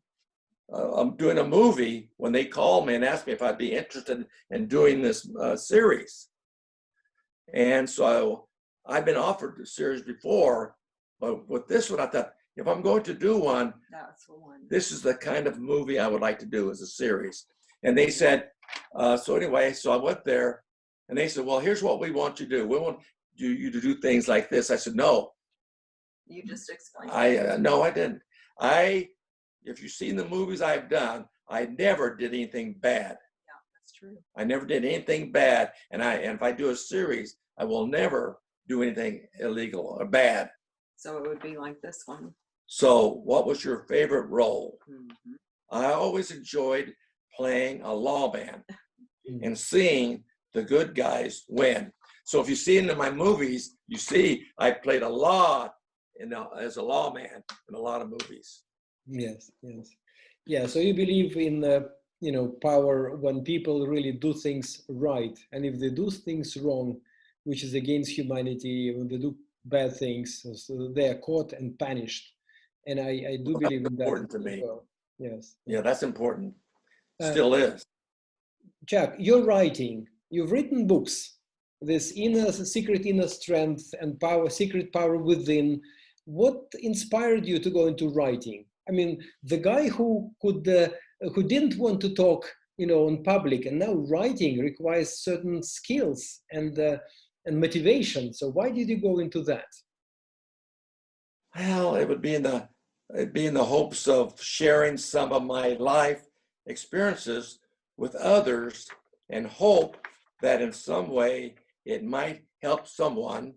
Speaker 1: doing a movie, when they called me and asked me if I'd be interested in doing this series, And so I've been offered a series before, but with this one, I thought, if I'm going to do one,
Speaker 2: That's the one.
Speaker 1: this is the kind of movie I would like to do as a series. And they said, so anyway, so I went there and they said, well, here's what we want you to do. We want you to do things like this. I said, no.
Speaker 2: You just explained.
Speaker 1: No, I didn't. If you've seen the movies I've done, I never did anything bad.
Speaker 2: Yeah, that's true.
Speaker 1: I never did anything bad. And if I do a series, I will never do anything illegal or bad.
Speaker 2: So it would be like this one.
Speaker 1: So what was your favorite role?
Speaker 2: Mm-hmm.
Speaker 1: I always enjoyed playing a lawman and seeing the good guys win. So if you see in my movies, you see I played a lot as a lawman in a lot of movies.
Speaker 3: Yes, yes. Yeah, so you believe in, power when people really do things right. And if they do things wrong, which is against humanity, when they do bad things, so they are caught and punished. And I do believe in that.
Speaker 1: Important to me.
Speaker 3: Well. Yes.
Speaker 1: Yeah, that's important. Still is.
Speaker 3: Chuck, you're writing. You've written books. This secret inner strength and power, secret power within. What inspired you to go into writing? I mean, the guy who didn't want to talk, in public, and now writing requires certain skills and motivation. So why did you go into that?
Speaker 1: Well, it'd be in the hopes of sharing some of my life experiences with others and hope that in some way it might help someone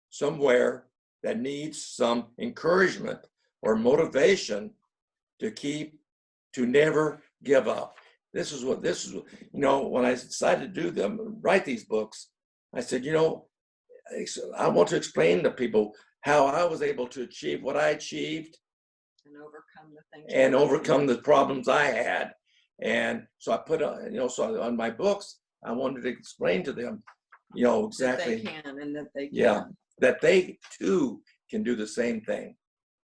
Speaker 1: somewhere that needs some encouragement or motivation to never give up. This is when I decided to write these books, I said, I want to explain to people how I was able to achieve what I achieved
Speaker 2: And overcome the things.
Speaker 1: and overcome the problems I had. And so I put, on my books, I wanted to explain to them, exactly.
Speaker 2: That they can and that they can.
Speaker 1: Yeah, that they too can do the same thing.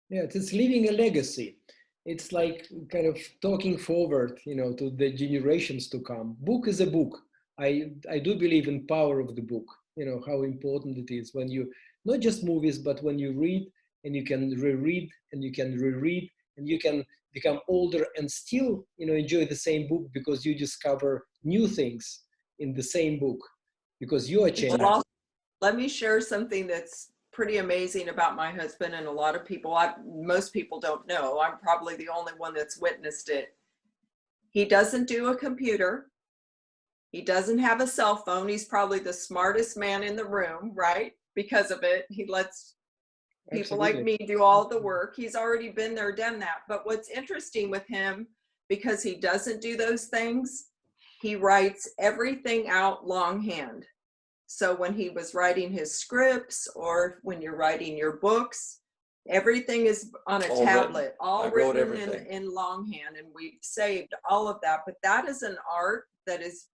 Speaker 3: Yeah, it's leaving a legacy. It's like kind of talking forward, to the generations to come. Book is a book. I do believe in power of the book, how important it is when you, not just movies, but when you read and you can reread and you can reread and you can become older and still, enjoy the same book because you discover new things in the same book because you are changing.
Speaker 2: Well, let me share something that's pretty amazing about my husband, and a lot of people, most people don't know. I'm probably the only one that's witnessed it. He doesn't do a computer. He doesn't have a cell phone. He's probably the smartest man in the room, right? Because of it, he lets people like me do all the work. He's already been there, done that. But what's interesting with him, because he doesn't do those things, he writes everything out longhand. So when he was writing his scripts or when you're writing your books, everything is on a tablet, all written in longhand, and we've saved all of that. But that is an art that is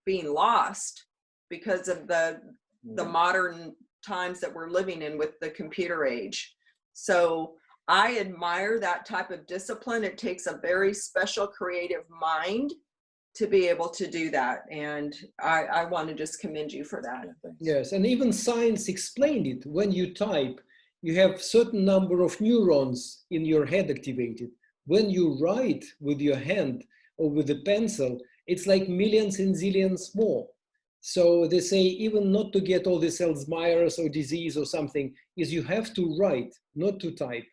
Speaker 2: being lost because of the modern times that we're living in with the computer age. So I admire that type of discipline. It takes a very special creative mind to be able to do that. And I want to just commend you for that.
Speaker 3: Yes, and even science explained it. When you type, you have certain number of neurons in your head activated. When you write with your hand or with a pencil, it's like millions and zillions more. So they say even not to get all this Alzheimer's or disease or something, is you have to write, not to type.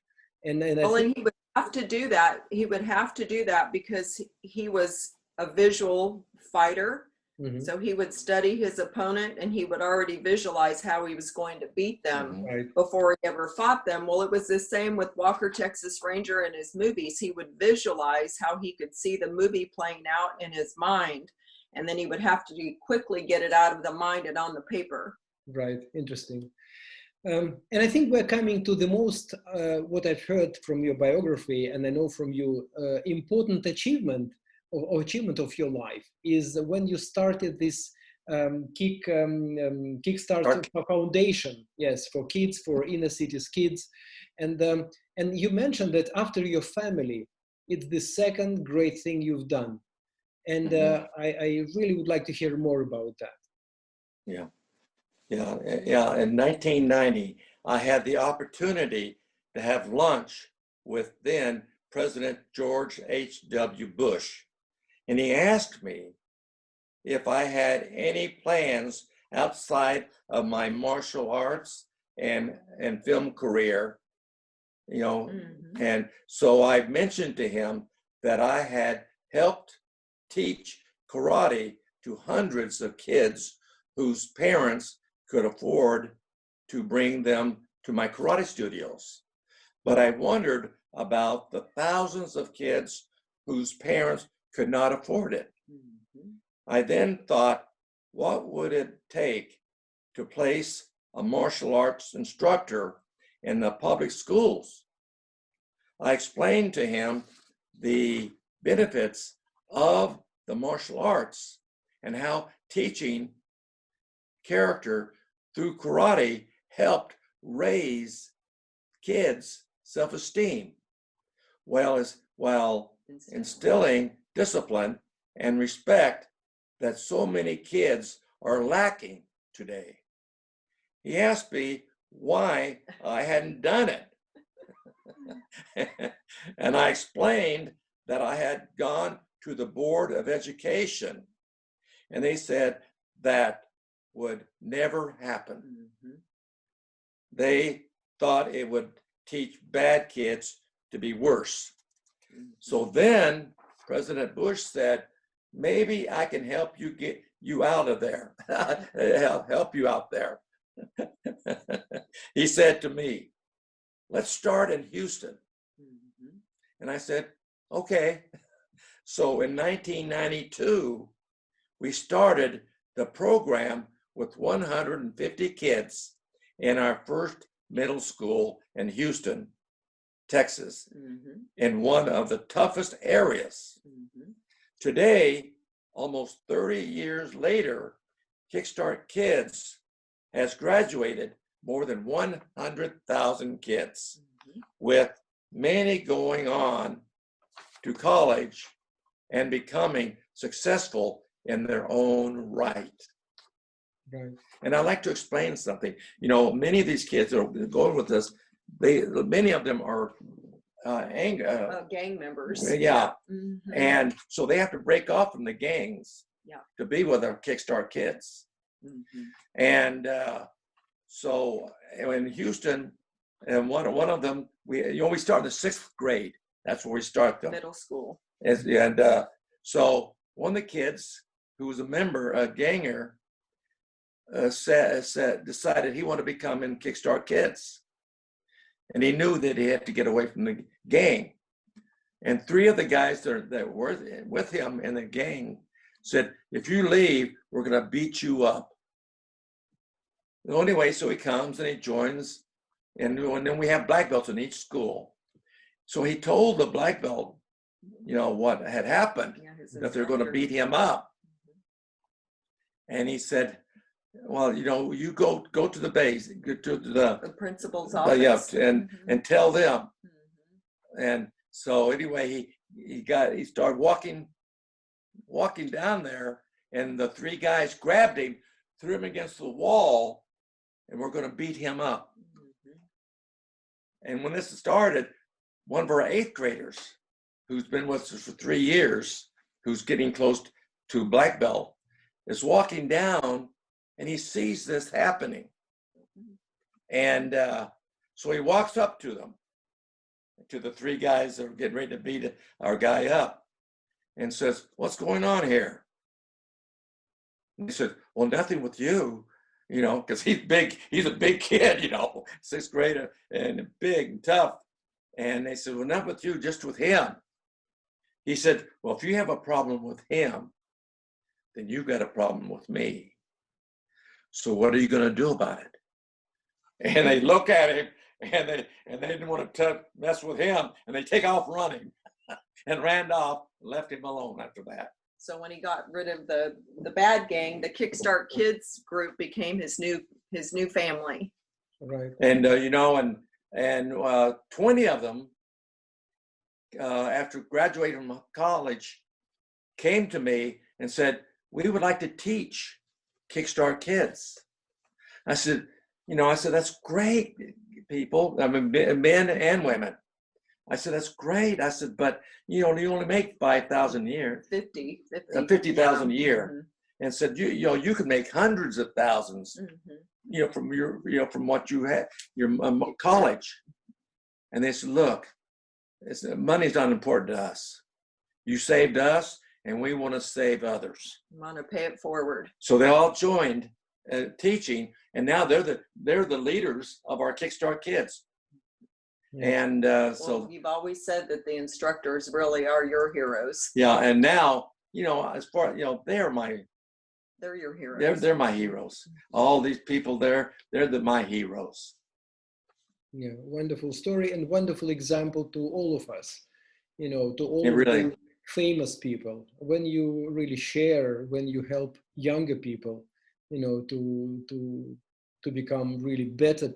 Speaker 3: And he
Speaker 2: would have to do that. He would have to do that because he was a visual fighter. Mm-hmm. So he would study his opponent and he would already visualize how he was going to beat them before he ever fought them. Well, it was the same with Walker, Texas Ranger in his movies. He would visualize how he could see the movie playing out in his mind. And then he would have to quickly get it out of the mind and on the paper.
Speaker 3: Right, interesting. And I think we're coming to the most, what I've heard from your biography, and I know from you, important achievement of your life is when you started this KickStart Foundation, yes, for kids, for inner cities kids. And you mentioned that after your family, it's the second great thing you've done. And I really would like to hear more about that.
Speaker 1: Yeah. Yeah. In 1990, I had the opportunity to have lunch with then President George H.W. Bush. And he asked me if I had any plans outside of my martial arts and film career, and so I mentioned to him that I had helped teach karate to hundreds of kids whose parents could afford to bring them to my karate studios. But I wondered about the thousands of kids whose parents could not afford it. I then thought, what would it take to place a martial arts instructor in the public schools? I explained to him the benefits of the martial arts and how teaching character through karate helped raise kids' self-esteem, while instilling discipline and respect that so many kids are lacking today. He asked me why I hadn't done it. And I explained that I had gone to the Board of Education, and they said that would never happen. They thought it would teach bad kids to be worse. So then President Bush said, maybe I can help you get you out of there, help you out there. He said to me, let's start in Houston. And I said, okay. So in 1992, we started the program with 150 kids in our first middle school in Houston, Texas, in one of the toughest areas. Today, almost 30 years later, KickStart Kids has graduated more than 100,000 kids, with many going on to college and becoming successful in their own right. And I'd like to explain something. Many of these kids that are going with us, many of them are
Speaker 2: gang members.
Speaker 1: Yeah. And so they have to break off from the gangs to be with our KickStart Kids. And so in Houston, and one of them, we start in the 6th grade. That's where we start them.
Speaker 2: Middle school.
Speaker 1: And so one of the kids who was a member, a ganger, decided he wanted to become in KickStart Kids. And he knew that he had to get away from the gang. And 3 of the guys that were with him in the gang said, if you leave, we're going to beat you up. Well, anyway, so he comes and he joins, and then we have black belts in each school. So he told the black belt, what had happened, that they're going to beat him up. And he said, well, you go to the base, go to the
Speaker 2: principal's office,
Speaker 1: and tell them. And so anyway, he started walking down there, and the 3 guys grabbed him, threw him against the wall, and we're going to beat him up. And when this started, one of our 8th graders, who's been with us for 3 years, who's getting close to black belt, is walking down, and he sees this happening. And so he walks up to them, to the 3 guys that are getting ready to beat our guy up, and says, what's going on here? And he said, well, nothing with you, because he's big. He's a big kid, 6th grader, and big and tough. And they said, well, not with you, just with him. He said, well, if you have a problem with him, then you've got a problem with me. So what are you going to do about it? And they look at him, and they didn't want to mess with him, and they take off running and ran off and left him alone after that.
Speaker 2: So when he got rid of the bad gang, the KickStart Kids group became his new family.
Speaker 3: Right.
Speaker 1: And 20 of them, after graduating from college, came to me and said, we would like to teach KickStart Kids. I said, that's great, people. I mean, men and women. I said, that's great. I said, but you only make 5,000 a year. 50,000 a year. And said, you could make hundreds of thousands, from what you had, your college. And they said, look, money's not important to us. You saved us, and we want to save others.
Speaker 2: We want to pay it forward.
Speaker 1: So they all joined teaching, and now they're the leaders of our KickStart Kids. Yeah. And so
Speaker 2: you've always said that the instructors really are your heroes.
Speaker 1: Yeah, and now as far
Speaker 2: they're your heroes.
Speaker 1: They're my heroes. All these people they're my heroes.
Speaker 3: Yeah, wonderful story and wonderful example to all of us. To all
Speaker 1: the
Speaker 3: famous people. When you really share, when you help younger people, to become really better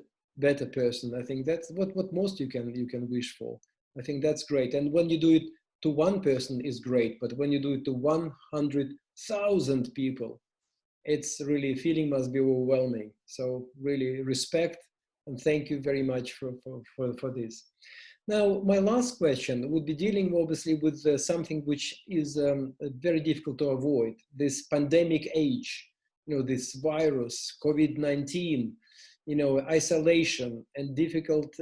Speaker 3: person, I think that's what most you can wish for. I think that's great. And when you do it to one person is great, but when you do it to 100,000 people, it's really, feeling must be overwhelming. So really respect and thank you very much for this. Now, my last question would be dealing obviously with something which is very difficult to avoid, this pandemic age, this virus, COVID-19, isolation and difficult,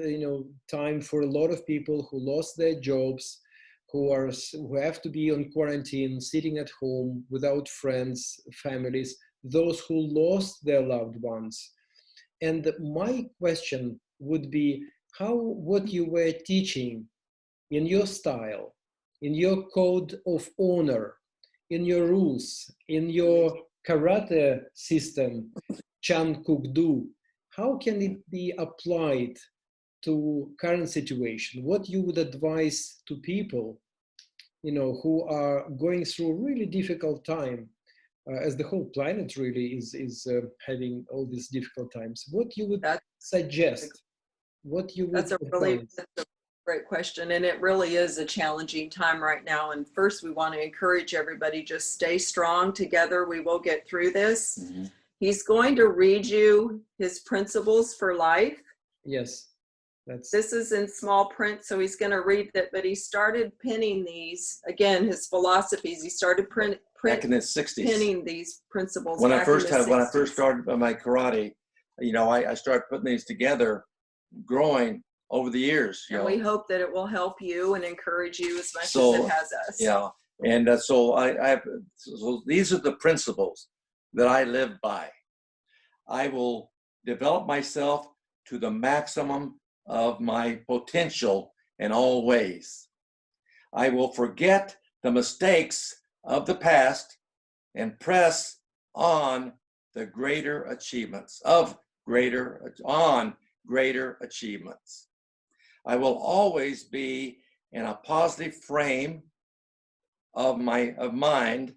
Speaker 3: time for a lot of people who lost their jobs, who have to be on quarantine, sitting at home without friends, families, those who lost their loved ones. And my question would be, what you were teaching in your style, in your code of honor, in your rules, in your karate system, Chun Kuk Do, how can it be applied to current situation? What you would advise to people, who are going through a really difficult time, as the whole planet really is having all these difficult times? What you would suggest? What you would
Speaker 2: That's a great question, and it really is a challenging time right now. And first, we want to encourage everybody, just stay strong together. We will get through this. Mm-hmm. He's going to read you his principles for life.
Speaker 3: Yes.
Speaker 2: This is in small print, so he's going to read that, but he started pinning these, again, his philosophies. He started
Speaker 1: back in the 60s.
Speaker 2: Pinning these principles.
Speaker 1: When I first started my karate, I started putting these together, growing over the years.
Speaker 2: And we hope that it will help you and encourage you as much as it has us.
Speaker 1: Yeah, and so these are the principles that I live by. I will develop myself to the maximum of my potential in all ways. I will forget the mistakes of the past and press on the greater achievements. I will always be in a positive frame of mind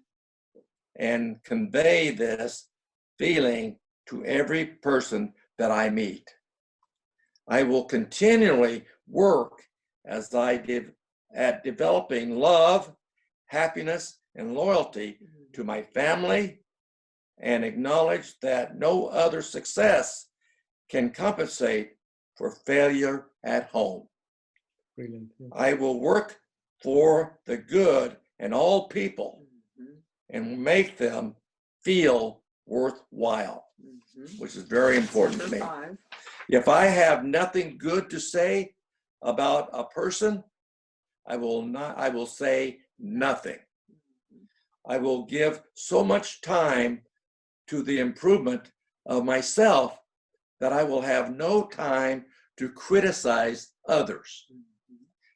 Speaker 1: and convey this feeling to every person that I meet. I will continually work as I did at developing love, happiness, and loyalty to my family, and acknowledge that no other success can compensate for failure at home.
Speaker 3: Brilliant. Yeah.
Speaker 1: I will work for the good in all people and make them feel worthwhile, which is very important to me.
Speaker 2: 5.
Speaker 1: If I have nothing good to say about a person, I will say nothing. I will give so much time to the improvement of myself that I will have no time to criticize others.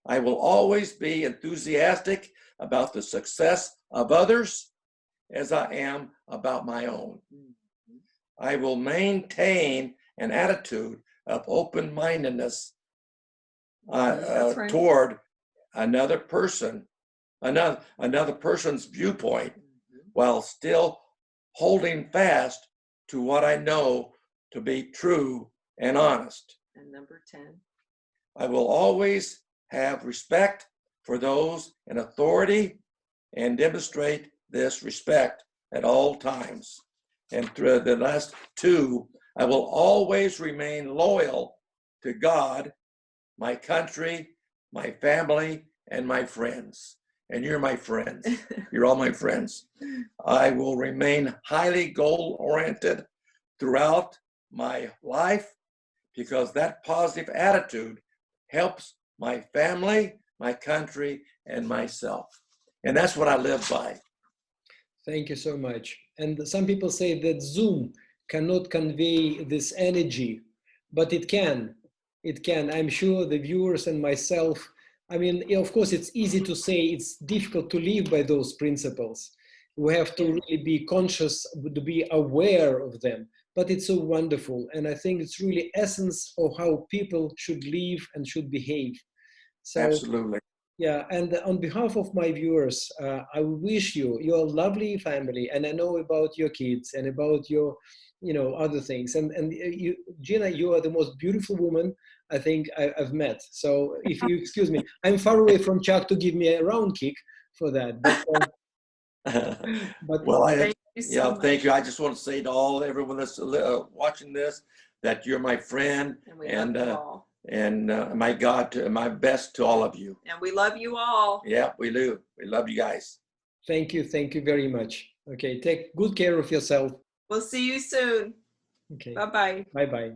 Speaker 1: I will always be enthusiastic about the success of others as I am about my own. I will maintain an attitude of open-mindedness toward another person's viewpoint, while still holding fast to what I know to be true and honest.
Speaker 2: And number 10.
Speaker 1: I will always have respect for those in authority and demonstrate this respect at all times. And through the last 2, I will always remain loyal to God, my country, my family, and my friends. And you're my friends. You're all my friends. I will remain highly goal-oriented throughout my life because that positive attitude helps my family, my country, and myself. And that's what I live by.
Speaker 3: Thank you so much. And some people say that Zoom cannot convey this energy, but it can. It can. I'm sure the viewers and myself, I mean, of course, it's easy to say, it's difficult to live by those principles. We have to really be conscious, to be aware of them, but it's so wonderful. And I think it's really essence of how people should live and should behave. So,
Speaker 1: absolutely.
Speaker 3: yeah, and on behalf of my viewers, I wish you, your lovely family, and I know about your kids and about your, other things. And you, Gina, you are the most beautiful woman I think I've met. So if you excuse me, I'm far away from Chuck to give me a round kick for that. But
Speaker 1: well,
Speaker 2: thank you so much.
Speaker 1: thank you. I just want to say to everyone that's watching this that you're my friend,
Speaker 2: And we love you all.
Speaker 1: And my God, my best to all of you.
Speaker 2: And we love you all.
Speaker 1: Yeah, we do. We love you guys.
Speaker 3: Thank you very much. Okay, take good care of yourself.
Speaker 2: We'll see you soon.
Speaker 3: Okay.
Speaker 2: Bye-bye.
Speaker 3: Bye-bye.